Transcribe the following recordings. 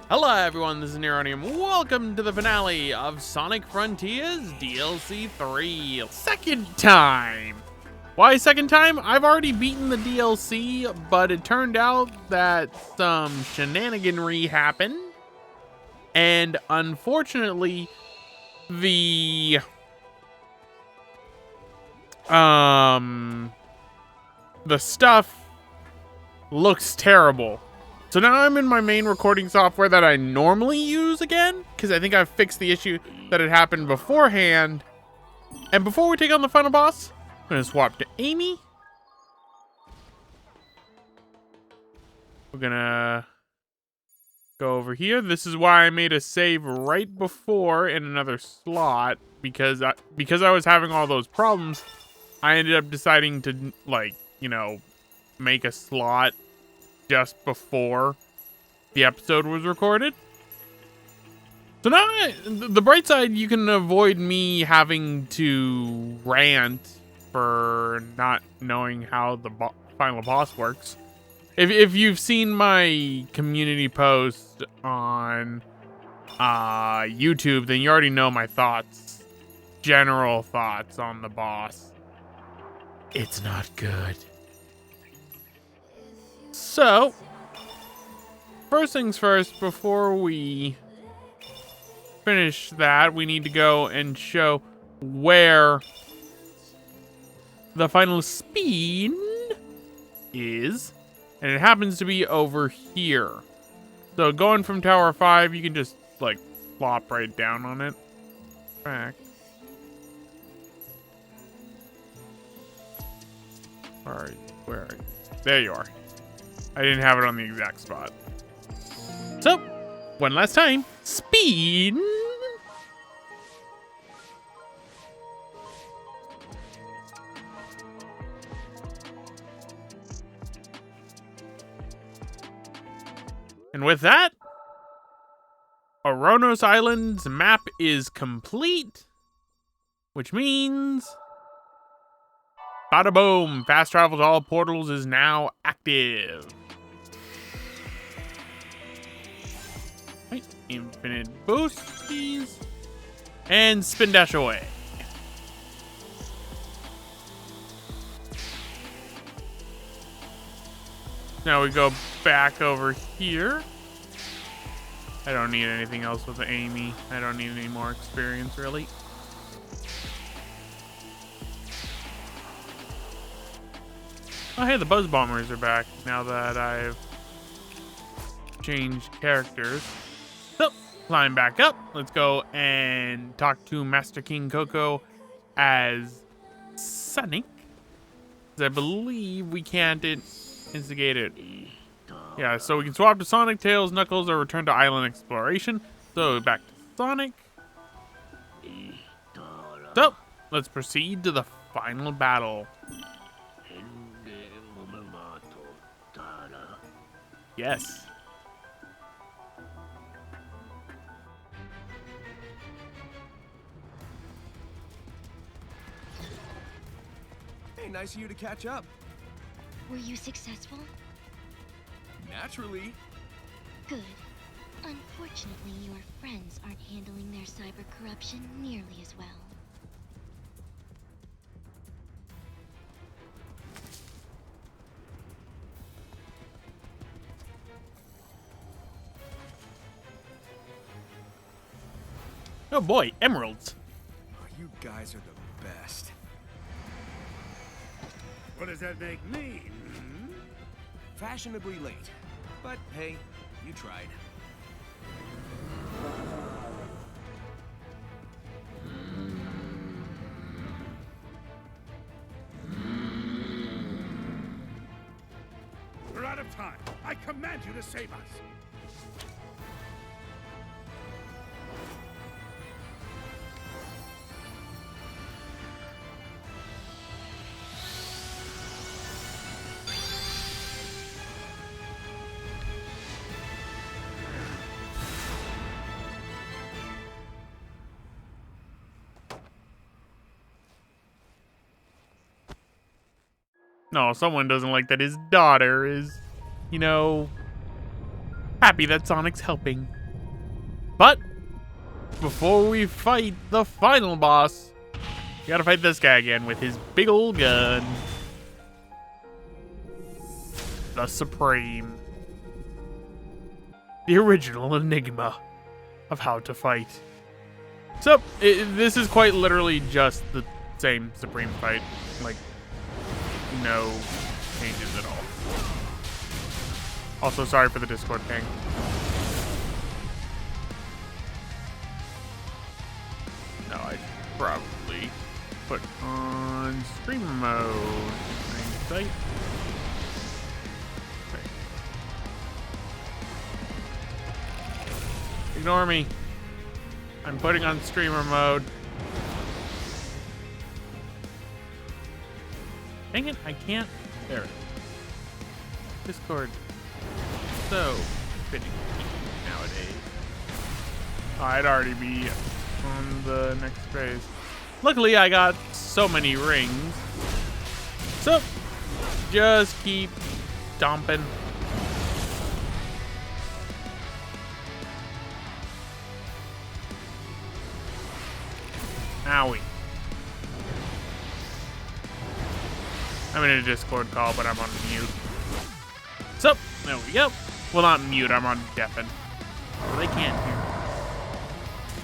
Hello everyone, this is Neronium. Welcome to the finale of Sonic Frontiers DLC 3. Second time! Why second time? I've already beaten the DLC, but it turned out that some shenaniganry happened. And unfortunately, the stuff looks terrible. So now I'm in my main recording software that I normally use again, because I think I've fixed the issue that had happened beforehand. And before we take on the final boss, I'm going to swap to Amy. We're going to go over here. This is why I made a save right before in another slot, because I was having all those problems. I ended up deciding to, make a slot just before the episode was recorded. So now, the bright side, you can avoid me having to rant for not knowing how the final boss works. If you've seen my community post on YouTube, then you already know my thoughts, general thoughts on the boss. It's not good. So, first things first, before we finish that, we need to go and show where the final spin is. And it happens to be over here. So going from Tower 5, you can just, plop right down on it. Back. Where are you? Where are you? There you are. I didn't have it on the exact spot. So, one last time. Spin. And with that, Oronos Island's map is complete, which means bada boom, fast travel to all portals is now active. Right, infinite boosties, and spin dash away. Now we go back over here. I don't need anything else with Amy. I don't need any more experience, really. Oh, hey, the Buzz Bombers are back now that I've changed characters. So, climb back up. Let's go and talk to Master King Coco as Sonic. 'Cause I believe we can't instigate it. Yeah, so we can swap to Sonic, Tails, Knuckles, or return to island exploration. So, back to Sonic. So, let's proceed to the final battle. Yes. Hey, nice of you to catch up. Were you successful? Naturally. Good. Unfortunately, your friends aren't handling their cyber corruption nearly as well. Oh boy, emeralds. Oh, you guys are the best. What does that make me? Hmm? Fashionably late. But hey, you tried. We're out of time. I command you to save us. No, someone doesn't like that his daughter is, Happy that Sonic's helping. But before we fight the final boss, we gotta fight this guy again with his big old gun. The Supreme. The original enigma of how to fight. So, this is quite literally just the same Supreme fight. Like, no changes at all. Also, sorry for the Discord ping. No, I should probably put on streamer mode. Sight. Okay. Ignore me. I'm putting on streamer mode. Dang it, I can't. There it is. Discord. So fitting nowadays. Oh, I'd already be on the next phase. Luckily, I got so many rings. So, just keep dumping. Owie. I'm in a Discord call, but I'm on mute. So, there we go. Well, not mute, I'm on deafen. Well, they can't hear.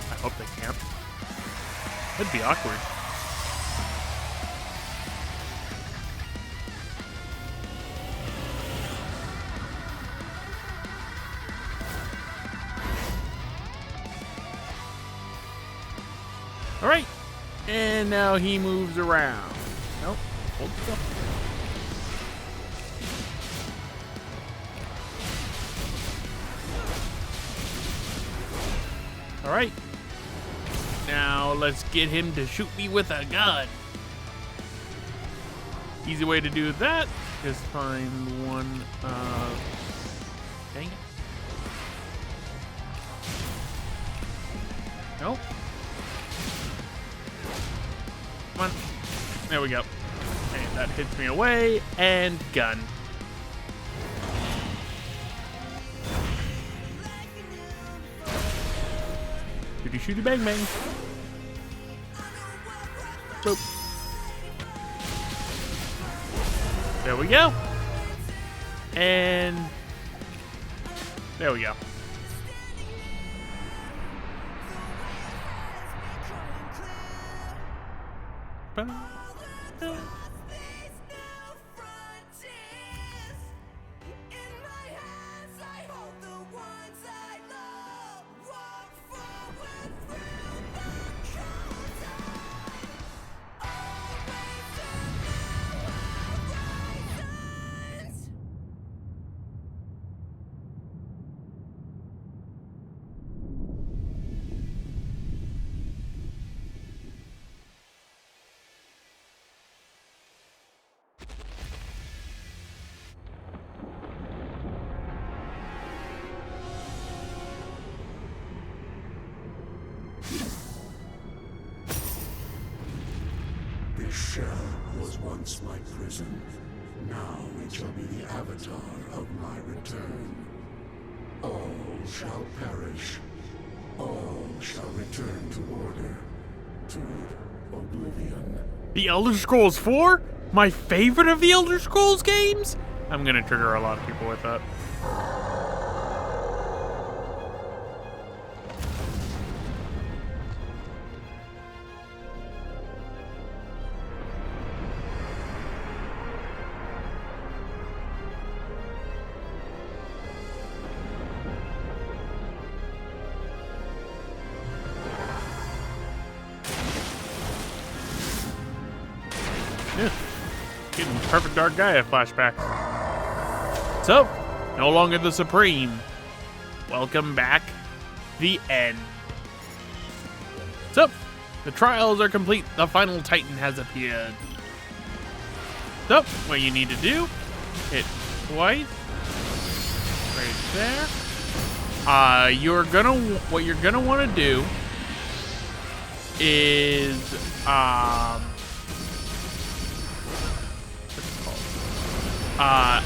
I hope they can't. That'd be awkward. All right, and now he moves around. Nope, hold still. All right, now let's get him to shoot me with a gun. Easy way to do that, just find one, dang it. Nope. Come on. There we go. And that hits me away, and gun. Shooty shooty bang bang. Boop. There we go. And there we go. This shell was once my prison. Now it shall be the avatar of my return. All shall perish. All shall return to order. To oblivion. The Elder Scrolls 4? My favorite of the Elder Scrolls games? I'm gonna trigger a lot of people with that. Yeah. Getting Perfect Dark Gaia flashback. So, no longer the Supreme. Welcome back. The end. So, the trials are complete. The final Titan has appeared. So, what you need to do, hit twice. Right there. What you're gonna want to do is,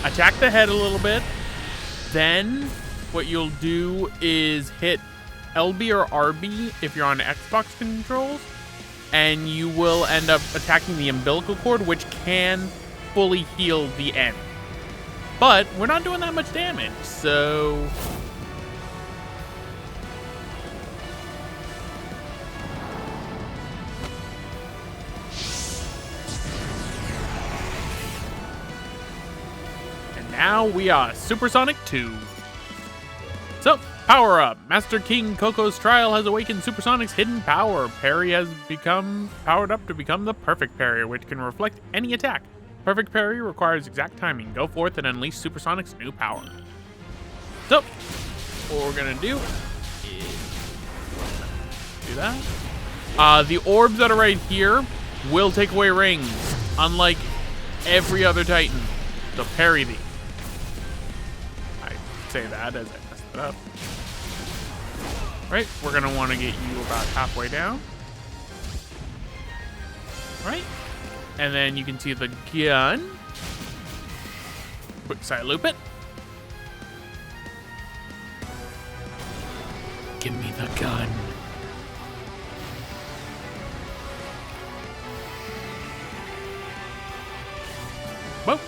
attack the head a little bit, then what you'll do is hit LB or RB if you're on Xbox controls, and you will end up attacking the umbilical cord, which can fully heal the end. But we're not doing that much damage, so... And now we are Supersonic 2. So, power up. Master King Coco's trial has awakened Supersonic's hidden power. Parry has become powered up to become the perfect parry, which can reflect any attack. Perfect parry requires exact timing. Go forth and unleash Supersonic's new power. So, what we're gonna do is do that. The orbs that are right here will take away rings, unlike every other Titan. So parry these. I say that as I messed it up. Right, we're gonna want to get you about halfway down. Right, and then you can see the gun. Quick side loop it. Give me the gun. Whoa.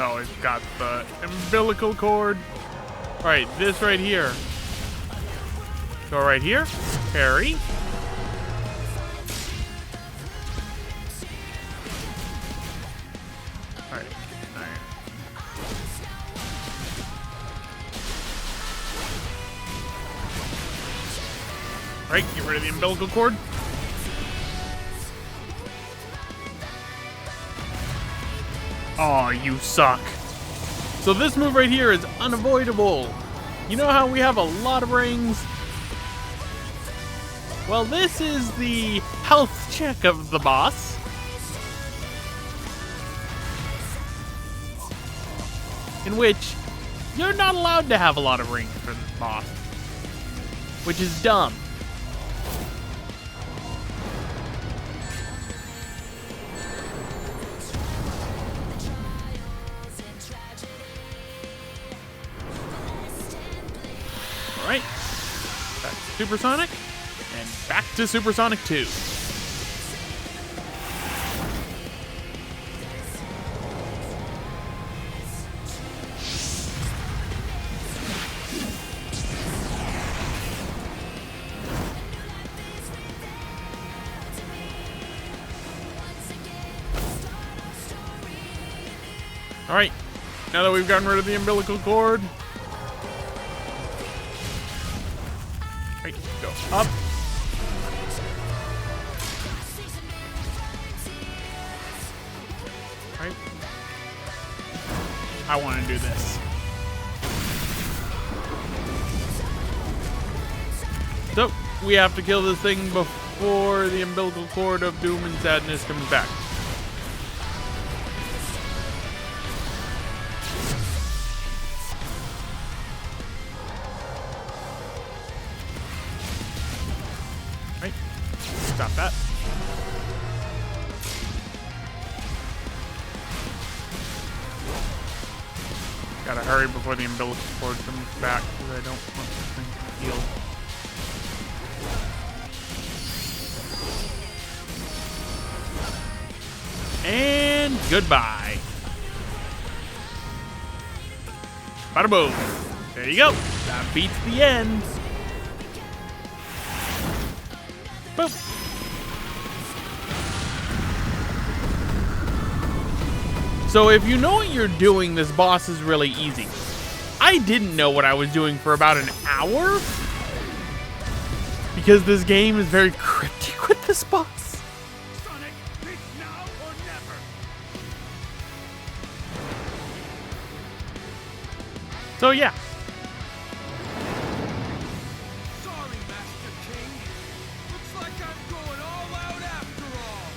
Oh, it's got the umbilical cord. All right, this right here. Go right here. Parry. All right. All right, get rid of the umbilical cord. Aw, you suck. So this move right here is unavoidable. You know how we have a lot of rings? Well, this is the health check of the boss. In which you're not allowed to have a lot of rings for this boss. Which is dumb. Alright, back to Supersonic, and back to Supersonic 2. Alright, now that we've gotten rid of the umbilical cord, right, go up. Right. I want to do this. So, we have to kill this thing before the umbilical cord of doom and sadness comes back. Right. Stop that. Gotta hurry before the umbilical cord comes back because I don't want this thing to heal. And goodbye. Bada boom. There you go. That beats the end. Boop. So if you know what you're doing, this boss is really easy. I didn't know what I was doing for about an hour because this game is very cryptic with this boss. Sonic, it's now or never. So yeah. Sorry, Master King. Looks like I'm going all out after all.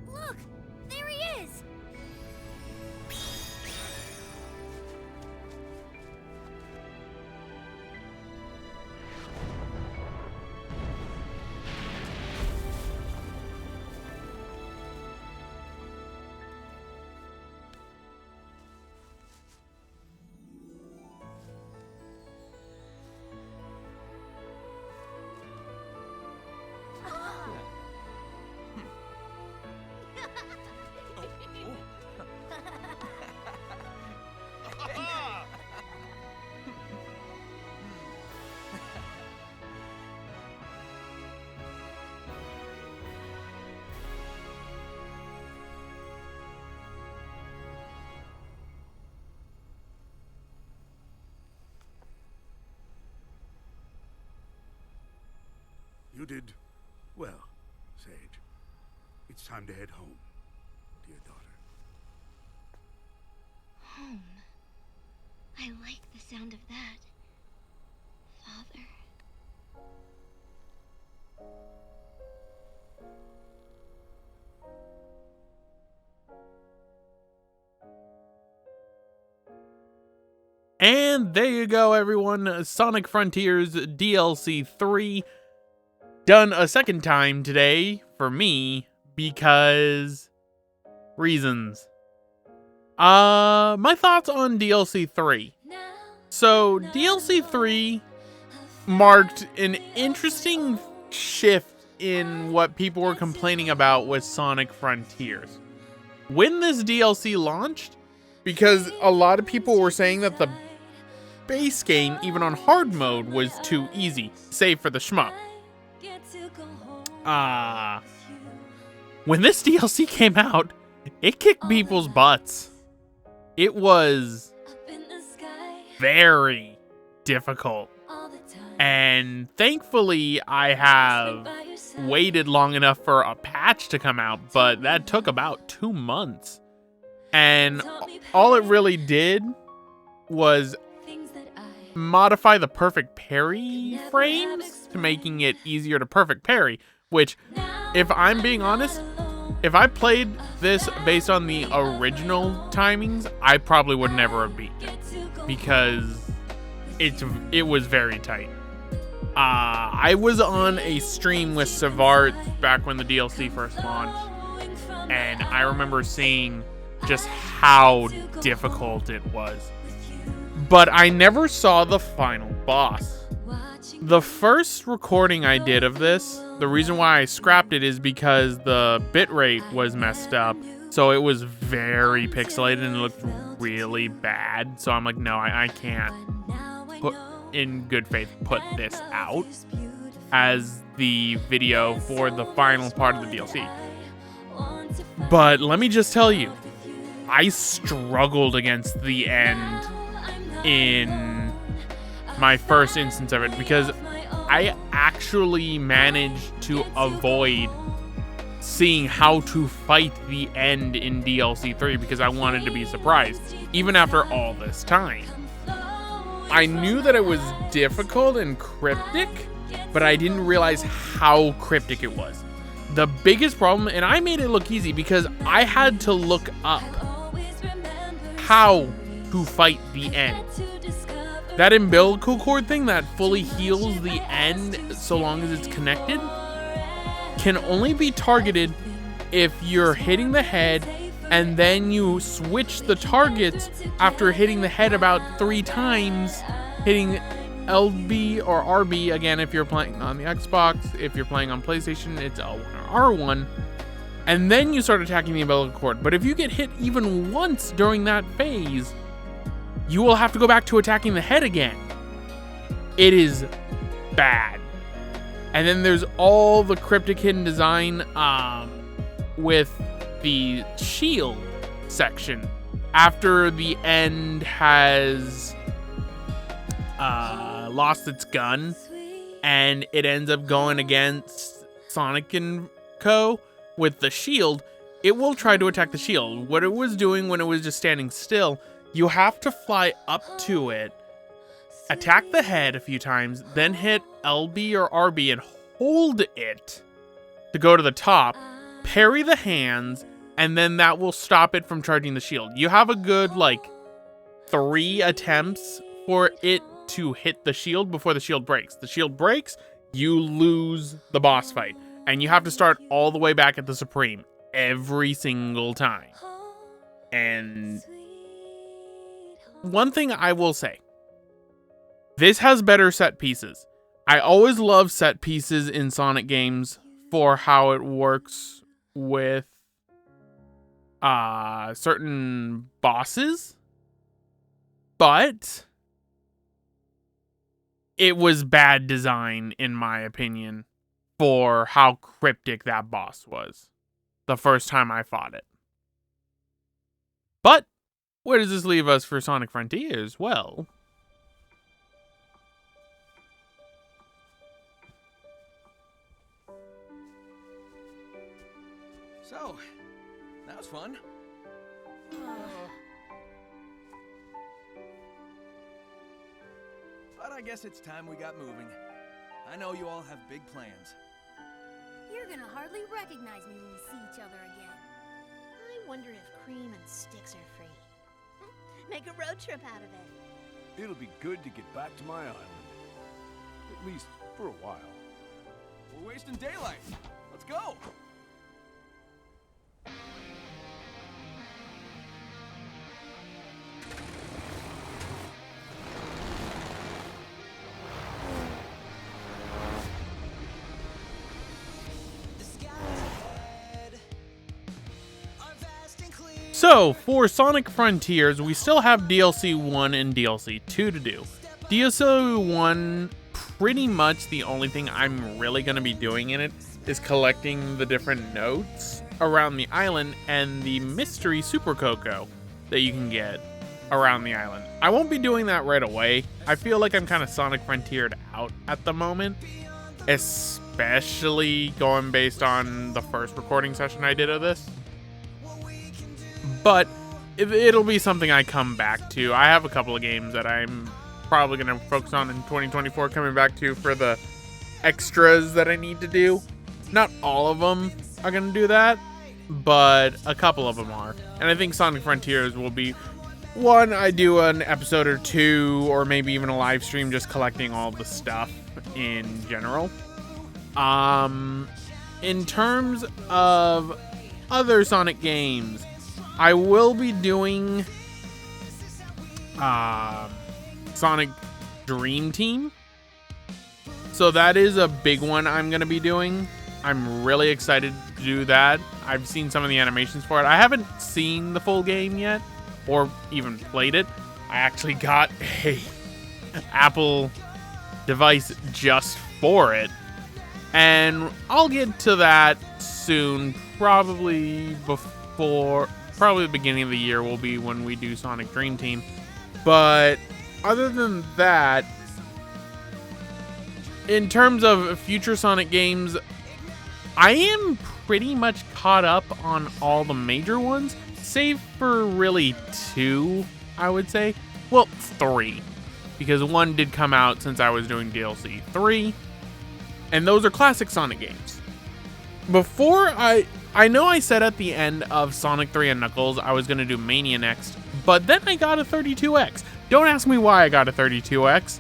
Look! There he is! You did well, Sage. It's time to head home, dear daughter. Home. I like the sound of that. Father. And there you go, everyone. Sonic Frontiers DLC 3. Done a second time today for me because reasons. My thoughts on DLC 3. So, DLC 3 marked an interesting shift in what people were complaining about with Sonic Frontiers. When this DLC launched, because a lot of people were saying that the base game, even on hard mode, was too easy, save for the shmup. When this DLC came out, it kicked people's butts. It was very difficult. And thankfully, I have waited long enough for a patch to come out, but that took about 2 months. And all it really did was modify the perfect parry frames to making it easier to perfect parry, which, if I'm being honest, if I played this based on the original timings, I probably would never have beaten it because it was very tight. I was on a stream with Savart back when the DLC first launched, and I remember seeing just how difficult it was. but I never saw the final boss. The first recording I did of this, the reason why I scrapped it is because the bitrate was messed up. So it was very pixelated and it looked really bad. So I'm like, no, I can't in good faith put this out as the video for the final part of the DLC. But let me just tell you, I struggled against the end in my first instance of it because I actually managed to avoid seeing how to fight the end in DLC 3 because I wanted to be surprised, even after all this time. I knew that it was difficult and cryptic, but I didn't realize how cryptic it was. The biggest problem, and I made it look easy because I had to look up how to fight the end. That umbilical cord thing that fully heals the end so long as it's connected can only be targeted if you're hitting the head and then you switch the targets after hitting the head about 3 times, hitting LB or RB again if you're playing on the Xbox. If you're playing on PlayStation, it's L1 or R1. And then you start attacking the umbilical cord. But if you get hit even once during that phase, you will have to go back to attacking the head again. It is bad. And then there's all the cryptic hidden design with the shield section. After the end has lost its gun and it ends up going against Sonic and Co. with the shield, it will try to attack the shield. What it was doing when it was just standing still, you have to fly up to it, attack the head a few times, then hit LB or RB and hold it to go to the top, parry the hands, and then that will stop it from charging the shield. You have a good, 3 attempts for it to hit the shield before the shield breaks. The shield breaks, you lose the boss fight, and you have to start all the way back at the Supreme every single time. And one thing I will say, this has better set pieces. I always love set pieces in Sonic games for how it works with certain bosses, but it was bad design in my opinion for how cryptic that boss was the first time I fought it. But where does this leave us for Sonic Frontiers? Well, So, that was fun. But I guess it's time we got moving. I know you all have big plans. You're gonna hardly recognize me when we see each other again. I wonder if cream and sticks are free. Make a road trip out of it. It'll be good to get back to my island. At least for a while. We're wasting daylight. Let's go. so for Sonic Frontiers, we still have DLC 1 and DLC 2 to do. DLC 1, pretty much the only thing I'm really going to be doing in it is collecting the different notes around the island and the mystery Super Cocoa that you can get around the island. I won't be doing that right away. I feel like I'm kind of Sonic Frontiered out at the moment, especially going based on the first recording session I did of this. But it'll be something I come back to. I have a couple of games that I'm probably going to focus on in 2024 coming back to for the extras that I need to do. Not all of them are going to do that, but a couple of them are. And I think Sonic Frontiers will be one I do an episode or two, or maybe even a live stream just collecting all the stuff in general. In terms of other Sonic games, I will be doing Sonic Dream Team. So that is a big one I'm going to be doing. I'm really excited to do that. I've seen some of the animations for it. I haven't seen the full game yet or even played it. I actually got a Apple device just for it. And I'll get to that soon. Probably the beginning of the year will be when we do Sonic Dream Team. But other than that, in terms of future Sonic games, I am pretty much caught up on all the major ones, save for really 2, I would say. Well, 3, because 1 did come out since I was doing DLC 3, and those are classic Sonic games. Before I know I said at the end of Sonic 3 and Knuckles I was going to do Mania next, but then I got a 32X. Don't ask me why I got a 32X.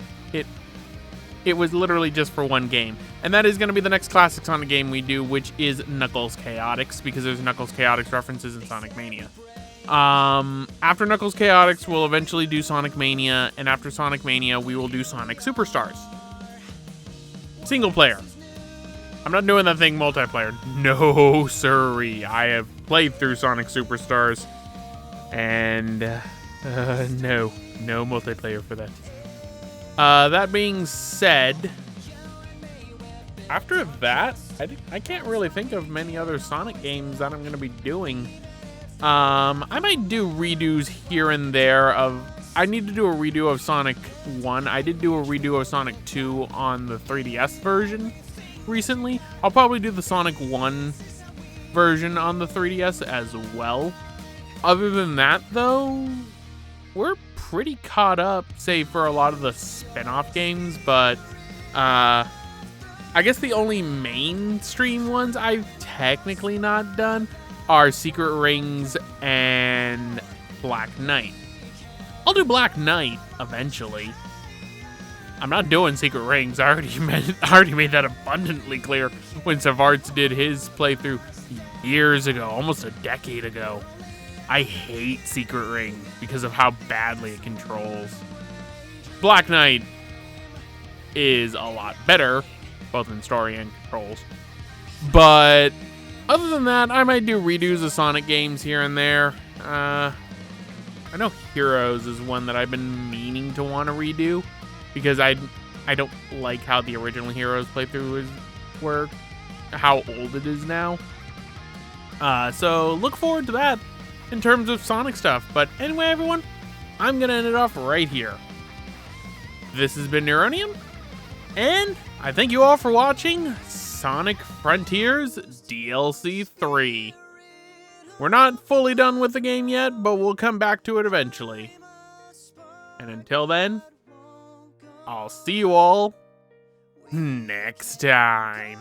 It was literally just for 1 game. And that is going to be the next classic Sonic game we do, which is Knuckles Chaotix, because there's Knuckles Chaotix references in Sonic Mania. After Knuckles Chaotix, we'll eventually do Sonic Mania, and after Sonic Mania, we will do Sonic Superstars. Single player. I'm not doing that thing multiplayer. No, sirree. I have played through Sonic Superstars, and no multiplayer for that. That being said, after that, I can't really think of many other Sonic games that I'm going to be doing. I might do redos here and there I need to do a redo of Sonic 1. I did do a redo of Sonic 2 on the 3DS version recently. I'll probably do the Sonic 1 version on the 3DS as well. Other than that, though, we're pretty caught up, save for a lot of the spin-off games, but I guess the only mainstream ones I've technically not done are Secret Rings and Black Knight. I'll do Black Knight eventually. I'm not doing Secret Rings. I already made that abundantly clear when Savarts did his playthrough years ago, almost a decade ago. I hate Secret Ring because of how badly it controls. Black Knight is a lot better, both in story and controls. But other than that, I might do redos of Sonic games here and there. I know Heroes is one that I've been meaning to want to redo because I don't like how the original Heroes playthrough worked, how old it is now. So look forward to that in terms of Sonic stuff. But anyway, everyone, I'm going to end it off right here. This has been Neronium, and I thank you all for watching Sonic Frontiers DLC 3. We're not fully done with the game yet, but we'll come back to it eventually. And until then, I'll see you all next time.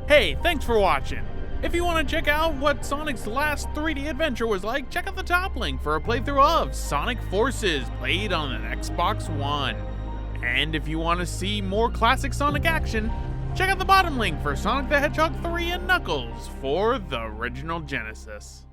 Hey, thanks for watching. If you want to check out what Sonic's last 3D adventure was like, check out the top link for a playthrough of Sonic Forces, played on an Xbox One. And if you want to see more classic Sonic action, check out the bottom link for Sonic the Hedgehog 3 and Knuckles for the original Genesis.